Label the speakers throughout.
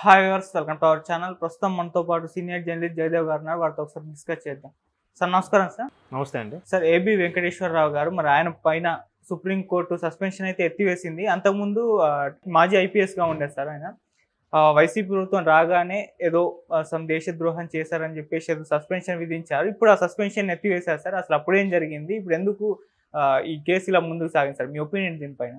Speaker 1: Hi viewers, welcome to our channel. ప్రస్తుతం మనతో పాటు సీనియర్ జర్నలిస్ట్ జయదేవ్ గారు ఉన్నారు. వారితో ఒకసారి డిస్కస్ చేద్దాం. సార్ నమస్కారం. సార్
Speaker 2: నమస్తే అండి.
Speaker 1: సార్ ఏబి వెంకటేశ్వరరావు గారు మరి ఆయన పైన సుప్రీంకోర్టు సస్పెన్షన్ అయితే ఎత్తివేసింది. అంతకుముందు మాజీ ఐపీఎస్గా ఉండేది సార్ ఆయన. వైసీపీ ప్రభుత్వం రాగానే ఏదో సమ్ దేశద్రోహం చేశారని చెప్పేసి ఏదో సస్పెన్షన్ విధించారు. ఇప్పుడు ఆ సస్పెన్షన్ ఎత్తివేశారు సార్. అసలు అప్పుడేం జరిగింది, ఇప్పుడు ఎందుకు ఈ కేసు ఇలా ముందుకు సాగింది సార్? మీ ఒపీనియన్ దీనిపైన?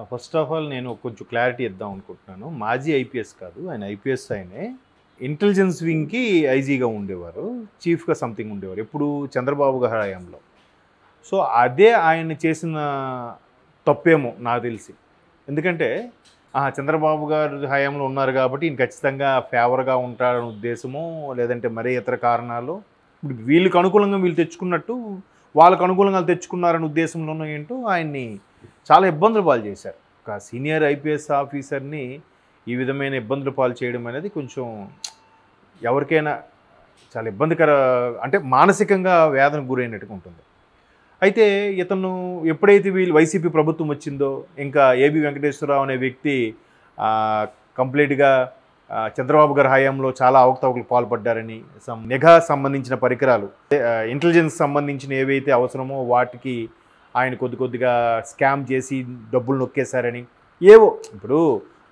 Speaker 2: ఫస్ట్ ఆఫ్ ఆల్ నేను కొంచెం క్లారిటీ ఇద్దాం అనుకుంటున్నాను. మాజీ ఐపీఎస్ కాదు, ఆయన ఐపీఎస్ ఆయనే. ఇంటెలిజెన్స్ వింగ్కి ఐజీగా ఉండేవారు, చీఫ్గా సంథింగ్ ఉండేవారు ఎప్పుడు చంద్రబాబు గారి హయాంలో. సో అదే ఆయన చేసిన తప్పేమో నాకు తెలిసి. ఎందుకంటే చంద్రబాబు గారి హయాంలో ఉన్నారు కాబట్టి ఈయన ఖచ్చితంగా ఫేవర్గా ఉంటాడని ఉద్దేశమో, లేదంటే మరే ఇతర కారణాలు. ఇప్పుడు వీళ్ళకి అనుకూలంగా వీళ్ళు తెచ్చుకున్నట్టు వాళ్ళకు అనుకూలంగా తెచ్చుకున్నారనే ఉద్దేశంలోనూ ఏంటో ఆయన్ని చాలా ఇబ్బందులు పాలు చేశారు. ఒక సీనియర్ ఐపీఎస్ ఆఫీసర్ని ఈ విధమైన ఇబ్బందులు పాలు చేయడం అనేది కొంచెం ఎవరికైనా చాలా ఇబ్బందికర, అంటే మానసికంగా వేదనకు గురైనట్టుగా ఉంటుంది. అయితే ఇతను ఎప్పుడైతే వీళ్ళు వైసీపీ ప్రభుత్వం వచ్చిందో, ఇంకా ఏబి వెంకటేశ్వరరావు అనే వ్యక్తి కంప్లీట్గా చంద్రబాబు గారి హయాంలో చాలా అవకతవకలు పాల్పడ్డారని, నిఘా సంబంధించిన పరికరాలు, ఇంటెలిజెన్స్ సంబంధించిన ఏవైతే అవసరమో వాటికి ఆయన కొద్దిగా స్కామ్ చేసి డబ్బులు నొక్కేశారని, ఏవో. ఇప్పుడు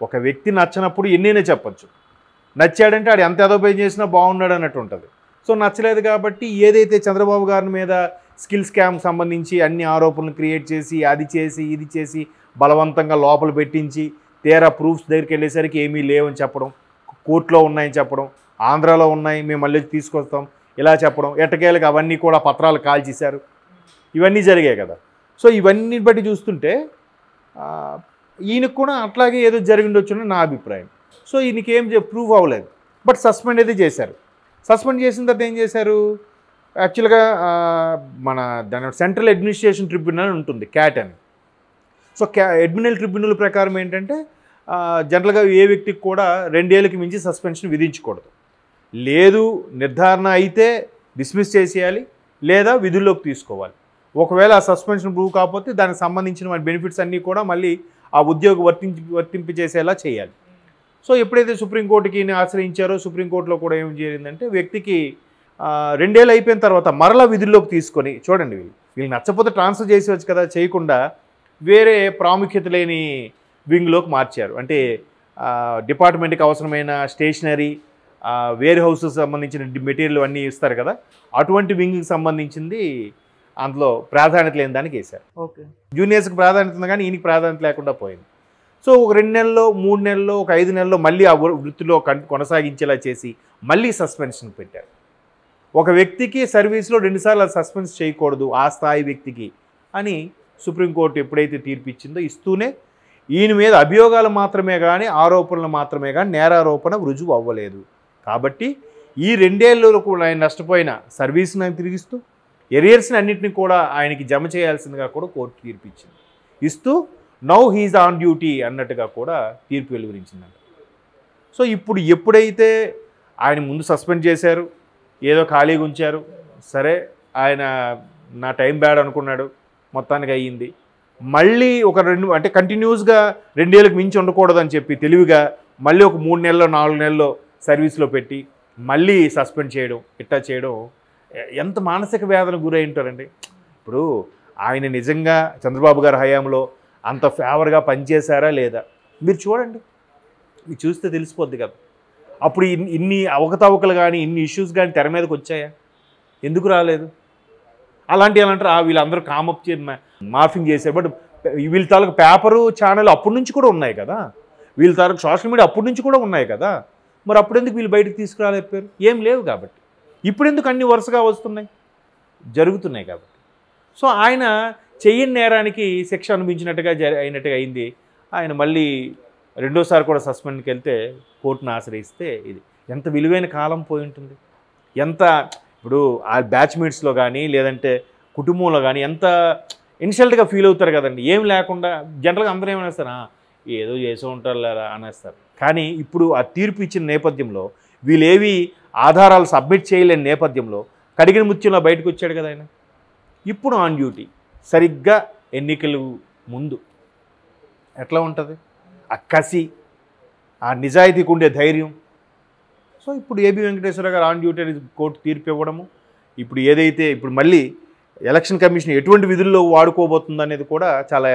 Speaker 2: ఒక వ్యక్తి నచ్చనప్పుడు ఎన్నైనా చెప్పచ్చు. నచ్చాడంటే ఆడు ఎంత ఏదో పే చేసినా బాగున్నాడు అన్నట్టు ఉంటుంది. సో నచ్చలేదు కాబట్టి ఏదైతే చంద్రబాబు గారి మీద స్కిల్ స్కామ్ సంబంధించి అన్ని ఆరోపణలు క్రియేట్ చేసి అది చేసి ఇది చేసి బలవంతంగా లోపల పెట్టించి తీరా ప్రూఫ్స్ దగ్గరికి వెళ్ళేసరికి ఏమీ లేవని చెప్పడం, కోర్టులో ఉన్నాయని చెప్పడం, ఆంధ్రాలో ఉన్నాయి మేము మళ్ళీ తీసుకొస్తాం ఇలా చెప్పడం, ఎట్టకేలకు అవన్నీ కూడా పత్రాలు కాల్చేశారు. ఇవన్నీ జరిగాయి కదా. సో ఇవన్నీ బట్టి చూస్తుంటే ఈయనకు కూడా అట్లాగే ఏదో జరిగిండొచ్చుని నా అభిప్రాయం. సో ఈయనకి ఏం ప్రూవ్ అవ్వలేదు, బట్ సస్పెండ్ అయితే చేశారు. సస్పెండ్ చేసిన తర్వాత ఏం చేశారు, యాక్చువల్గా మన దాని సెంట్రల్ అడ్మినిస్ట్రేషన్ ట్రిబ్యునల్ ఉంటుంది, క్యాట్ అని. సో అడ్మినల్ ట్రిబ్యునల్ ప్రకారం ఏంటంటే జనరల్గా ఏ వ్యక్తికి కూడా 2 ఏళ్ళకి మించి సస్పెన్షన్ విధించకూడదు. లేదు నిర్ధారణ అయితే డిస్మిస్ చేసేయాలి, లేదా విధుల్లోకి తీసుకోవాలి. ఒకవేళ ఆ సస్పెన్షన్ ప్రూవ్ కాకపోతే దానికి సంబంధించిన మన బెనిఫిట్స్ అన్నీ కూడా మళ్ళీ ఆ ఉద్యోగి వర్తింపజేసేలా చేయాలి. సో ఎప్పుడైతే సుప్రీంకోర్టుకి ఆశ్రయించారో, సుప్రీంకోర్టులో కూడా ఏం జరిగిందంటే వ్యక్తికి 2 ఏళ్ళు అయిపోయిన తర్వాత మరలా విధుల్లోకి తీసుకొని, చూడండి వీళ్ళు నచ్చకపోతే ట్రాన్స్ఫర్ చేసేవచ్చు కదా, చేయకుండా వేరే ప్రాముఖ్యత లేని వింగ్లోకి మార్చారు. అంటే డిపార్ట్మెంట్కి అవసరమైన స్టేషనరీ, వేర్ హౌసెస్ సంబంధించిన మెటీరియల్ అన్నీ ఇస్తారు కదా, అటువంటి వింగ్కి సంబంధించింది అందులో ప్రాధాన్యత లేని దానికి వేశారు.
Speaker 1: ఓకే,
Speaker 2: జూనియర్స్కి ప్రాధాన్యత ఉంది కానీ ఈయనకి ప్రాధాన్యత లేకుండా పోయింది. సో ఒక 2 నెలల్లో 3 నెలల్లో ఒక 5 నెలల్లో మళ్ళీ ఆ వృత్తిలో కొనసాగించేలా చేసి మళ్ళీ సస్పెన్షన్ పెట్టారు. ఒక వ్యక్తికి సర్వీస్లో 2 సార్లు సస్పెన్స్ చేయకూడదు ఆ స్థాయి వ్యక్తికి అని సుప్రీంకోర్టు ఎప్పుడైతే తీర్పు ఇచ్చిందో, ఇస్తూనే ఈయన మీద అభియోగాలు మాత్రమే కానీ ఆరోపణలు మాత్రమే కానీ నేరారోపణ రుజువు అవ్వలేదు. కాబట్టి ఈ 2 ఏళ్ళలో కూడా ఆయన నష్టపోయిన సర్వీస్ని ఆయన తిరిగిస్తూ ఎరియర్స్ని అన్నింటినీ కూడా ఆయనకి జమ చేయాల్సిందిగా కూడా కోర్టు తీర్పు ఇచ్చింది. ఇస్తూ నౌ హీజ్ ఆన్ డ్యూటీ అన్నట్టుగా కూడా తీర్పు వెలువరించిందంట. సో ఇప్పుడు ఎప్పుడైతే ఆయన ముందు సస్పెండ్ చేశారు, ఏదో ఖాళీగా ఉంచారు, సరే ఆయన నా టైం బ్యాడ్ అనుకున్నాడు, మొత్తానికి అయ్యింది. మళ్ళీ ఒక 2 అంటే కంటిన్యూస్గా 2 ఏళ్ళకి మించి ఉండకూడదని చెప్పి తెలివిగా మళ్ళీ ఒక 3 నెలల్లో 4 నెలల్లో సర్వీస్లో పెట్టి మళ్ళీ సస్పెండ్ చేయడం, ఇట్టా చేయడం ఎంత మానసిక వేదన గురై ఉంటారండి. ఇప్పుడు ఆయన నిజంగా చంద్రబాబు గారి హయాంలో అంత ఫేవర్గా పనిచేశారా లేదా మీరు చూడండి, మీరు చూస్తే తెలిసిపోద్ది కదా. అప్పుడు ఇన్ని అవకతవకలు కానీ ఇన్ని ఇష్యూస్ కానీ తెర మీదకి వచ్చాయా? ఎందుకు రాలేదు? అలాంటివి అంటారు వీళ్ళందరూ కామప్ మార్ఫింగ్ చేశారు. బట్ వీళ్ళ తాలూకు పేపరు ఛానల్ అప్పటి నుంచి కూడా ఉన్నాయి కదా, వీళ్ళ తాలూకు సోషల్ మీడియా అప్పటి నుంచి కూడా ఉన్నాయి కదా. మరి అప్పుడు ఎందుకు వీళ్ళు బయటకు తీసుకురాలేకపోయారు? ఏం లేవు కాబట్టి. ఇప్పుడు ఎందుకు అన్ని వరుసగా వస్తున్నాయి? జరుగుతున్నాయి కాబట్టి. సో ఆయన చెయ్యని నేరానికి శిక్ష అనుభవించినట్టుగా అయినట్టుగా అయింది. ఆయన మళ్ళీ 2వ సారి కూడా సస్పెండ్కి వెళ్తే కోర్టును ఆశ్రయిస్తే ఇది ఎంత విలువైన కాలం పోయి ఉంటుంది. ఎంత ఇప్పుడు ఆ బ్యాచ్మేట్స్లో కానీ లేదంటే కుటుంబంలో కానీ ఎంత ఇన్సల్ట్గా ఫీల్ అవుతారు కదండి. ఏం లేకుండా జనరల్గా అందరూ ఏమనేస్తారు, ఏదో చేసే ఉంటారు లేరా అనేస్తారు. కానీ ఇప్పుడు ఆ తీర్పు ఇచ్చిన నేపథ్యంలో వీళ్ళేవి ఆధారాలు సబ్మిట్ చేయలేని నేపథ్యంలో కడిగిన ముత్యంలో బయటకు వచ్చాడు కదా ఆయన. ఇప్పుడు ఆన్ డ్యూటీ, సరిగ్గా ఎన్నికలు ముందు ఎట్లా ఉంటుంది ఆ కసి, ఆ నిజాయితీకి ఉండే ధైర్యం. సో ఇప్పుడు ఏబి వెంకటేశ్వర గారు ఆన్ డ్యూటీ అని కోర్టు తీర్పు ఇవ్వడము, ఇప్పుడు ఏదైతే ఇప్పుడు మళ్ళీ ఎలక్షన్ కమిషన్ ఎటువంటి విధుల్లో వాడుకోబోతుంది అనేది కూడా చాలా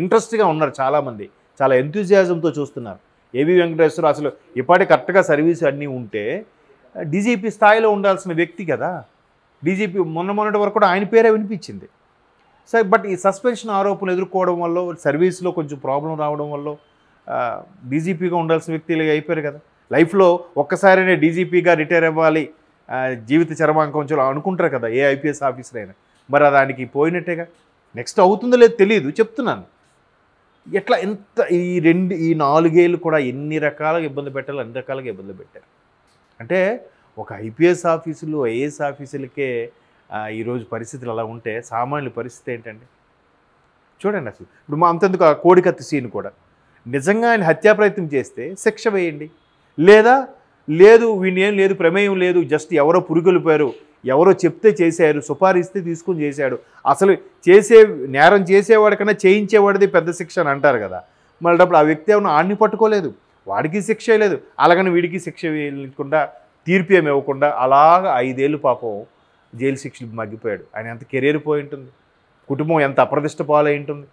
Speaker 2: ఇంట్రెస్ట్గా ఉన్నారు చాలామంది, చాలా ఎంతూజియాజంతో చూస్తున్నారు. ఏబి వెంకటేశ్వర అసలు ఇప్పటి కరెక్ట్గా సర్వీస్ అన్నీ ఉంటే డీజీపీ స్థాయిలో ఉండాల్సిన వ్యక్తి కదా. డీజీపీ మొన్నటి వరకు కూడా ఆయన పేరే వినిపించింది. సో బట్ ఈ సస్పెన్షన్ ఆరోపణలు ఎదుర్కోవడం వల్ల, సర్వీస్లో కొంచెం ప్రాబ్లం రావడం వల్ల డీజీపీగా ఉండాల్సిన వ్యక్తి ఇలా అయిపోయారు కదా. లైఫ్లో ఒక్కసారినే డీజీపీగా రిటైర్ అవ్వాలి, జీవిత చరమాంకం అనుకుంటారు కదా ఏ ఐపీఎస్ ఆఫీసర్ అయినా. మరి దానికి పోయినట్టేగా. నెక్స్ట్ అవుతుందో లేదో తెలియదు, చెప్తున్నాను. ఎట్లా ఎంత ఈ 4 ఏళ్ళు కూడా ఎన్ని రకాలుగా ఇబ్బంది పెట్టాలో అన్ని రకాలుగా ఇబ్బంది పెట్టారు. అంటే ఒక ఐపీఎస్ ఆఫీసులు, ఐఏఎస్ ఆఫీసులకే ఈరోజు పరిస్థితులు అలా ఉంటే సామాన్యుల పరిస్థితి ఏంటండి? చూడండి అసలు. ఇప్పుడు మా అంతెందుకు ఆ కోడికత్తి సీన్ కూడా నిజంగా ఆయన హత్యా ప్రయత్నం చేస్తే శిక్ష వేయండి, లేదా లేదు వీనేం లేదు, ప్రమేయం లేదు, జస్ట్ ఎవరో పురుగొలిపారు, ఎవరో చెప్తే చేశారు, సుపారిస్తే తీసుకుని చేశాడు. అసలు నేరం చేసేవాడికన్నా చేయించేవాడిది పెద్ద శిక్ష అని అంటారు కదా. మళ్ళీ ఆ వ్యక్తి ఏమన్నా ఆడిని పట్టుకోలేదు, వాడికి శిక్ష లేదు, అలాగని వీడికి శిక్ష వేయకుండా తీర్పు ఏమి ఇవ్వకుండా అలాగ 5 ఏళ్ళు పాపం జైలు శిక్షలు మగ్గిపోయాడు. ఆయన ఎంత కెరీర్ పోయి ఉంటుంది, కుటుంబం ఎంత అప్రదిష్ట పాలై ఉంటుంది.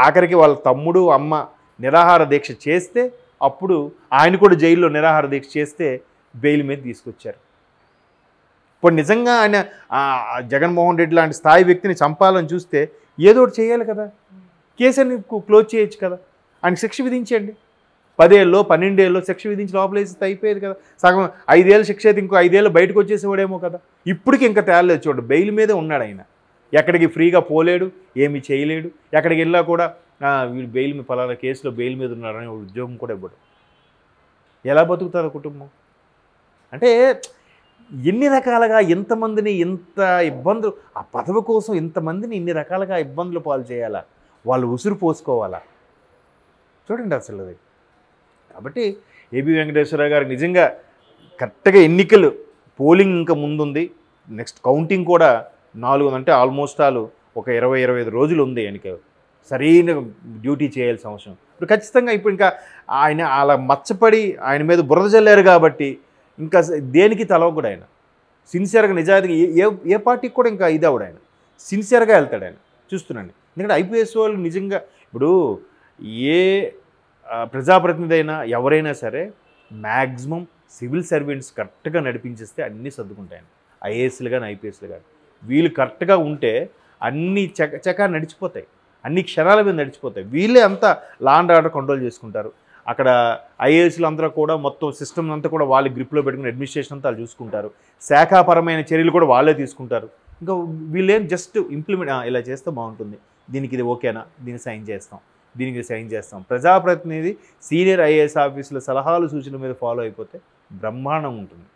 Speaker 2: ఆఖరికి వాళ్ళ తమ్ముడు అమ్మ నిరాహార దీక్ష చేస్తే అప్పుడు ఆయన కూడా జైల్లో నిరాహార దీక్ష చేస్తే బెయిల్ మీద తీసుకొచ్చారు. ఇప్పుడు నిజంగా ఆయన జగన్మోహన్ రెడ్డి లాంటి స్థాయి వ్యక్తిని చంపాలని చూస్తే ఏదో ఒకటి చేయాలి కదా. కేసుని క్లోజ్ చేయొచ్చు కదా, ఆయన శిక్ష విధించండి. 10 ఏళ్ళలో 12 ఏళ్ళలో శిక్ష విధించి లోపలేస్తే అయిపోయేది కదా. సగం 5 ఏళ్ళ శిక్ష అయితే ఇంకో 5 ఏళ్ళు బయటకు వచ్చేసేవాడేమో కదా. ఇప్పటికి ఇంకా తేలలేదు చూడండి, బెయిల్ మీదే ఉన్నాడు ఆయన. ఎక్కడికి ఫ్రీగా పోలేడు, ఏమి చేయలేడు. ఎక్కడికి వెళ్ళా కూడా వీడు బెయిల్ మీద పలానా కేసులో బెయిల్ మీద ఉన్నాడని ఉద్యోగం కూడా ఇవ్వడు. ఎలా బతుకుతారు కుటుంబం? అంటే ఎన్ని రకాలుగా ఎంతమందిని ఇంత ఇబ్బందులు, ఆ పదవి కోసం ఇంతమందిని ఇన్ని రకాలుగా ఇబ్బందులు పాలు చేయాలా, వాళ్ళు ఉసురు పోసుకోవాలా? చూడండి అసలు అది. కాబట్టి ఏబి వెంకటేశ్వర గారు నిజంగా కరెక్ట్గా ఎన్నికలు పోలింగ్ ఇంకా ముందుంది, నెక్స్ట్ కౌంటింగ్ కూడా 4 అంటే ఆల్మోస్ట్ ఒక 20-25 రోజులు ఉంది ఆయనకి సరైన డ్యూటీ చేయాల్సిన అవసరం. ఇప్పుడు ఖచ్చితంగా ఇప్పుడు ఇంకా ఆయన అలా మచ్చపడి ఆయన మీద బురద జల్లారు కాబట్టి ఇంకా దేనికి తలవకూడదు. ఆయన సిన్సియర్గా నిజాయితీగా ఏ పార్టీకి కూడా ఇంకా ఇది అవడు. ఆయన సిన్సియర్గా వెళ్తాడు. ఆయన చూస్తున్నాండి. ఎందుకంటే ఐపీఎస్ వాళ్ళు నిజంగా ఇప్పుడు ఏ ప్రజాప్రతినిధి అయినా ఎవరైనా సరే మ్యాక్సిమం సివిల్ సర్వెంట్స్ కరెక్ట్గా నడిపించేస్తే అన్నీ సర్దుకుంటాయని. ఐఏఎస్లు కానీ ఐపీఎస్లు కానీ వీళ్ళు కరెక్ట్గా ఉంటే అన్నీ చకా నడిచిపోతాయి, అన్ని క్షణాల మీద నడిచిపోతాయి. వీళ్ళే అంతా లా అండ్ ఆర్డర్ కంట్రోల్ చేసుకుంటారు. అక్కడ ఐఏఎస్లు అందరూ కూడా మొత్తం సిస్టమ్ అంతా కూడా వాళ్ళ గ్రిప్లో పెట్టుకుని అడ్మినిస్ట్రేషన్ అంతా వాళ్ళు చూసుకుంటారు. శాఖాపరమైన చర్యలు కూడా వాళ్ళే తీసుకుంటారు. ఇంకా వీళ్ళేం జస్ట్ ఇంప్లిమెంట్ ఇలా చేస్తే బాగుంటుంది, దీనికి ఇది ఓకేనా, దీన్ని సైన్ చేస్తాం, దీనికి సైన్ చేస్తాం. ప్రజాప్రతినిధి సీనియర్ ఐఏఎస్ ఆఫీసుల సలహాలు సూచనల మీద ఫాలో అయిపోతే బ్రహ్మాండం ఉంటుంది.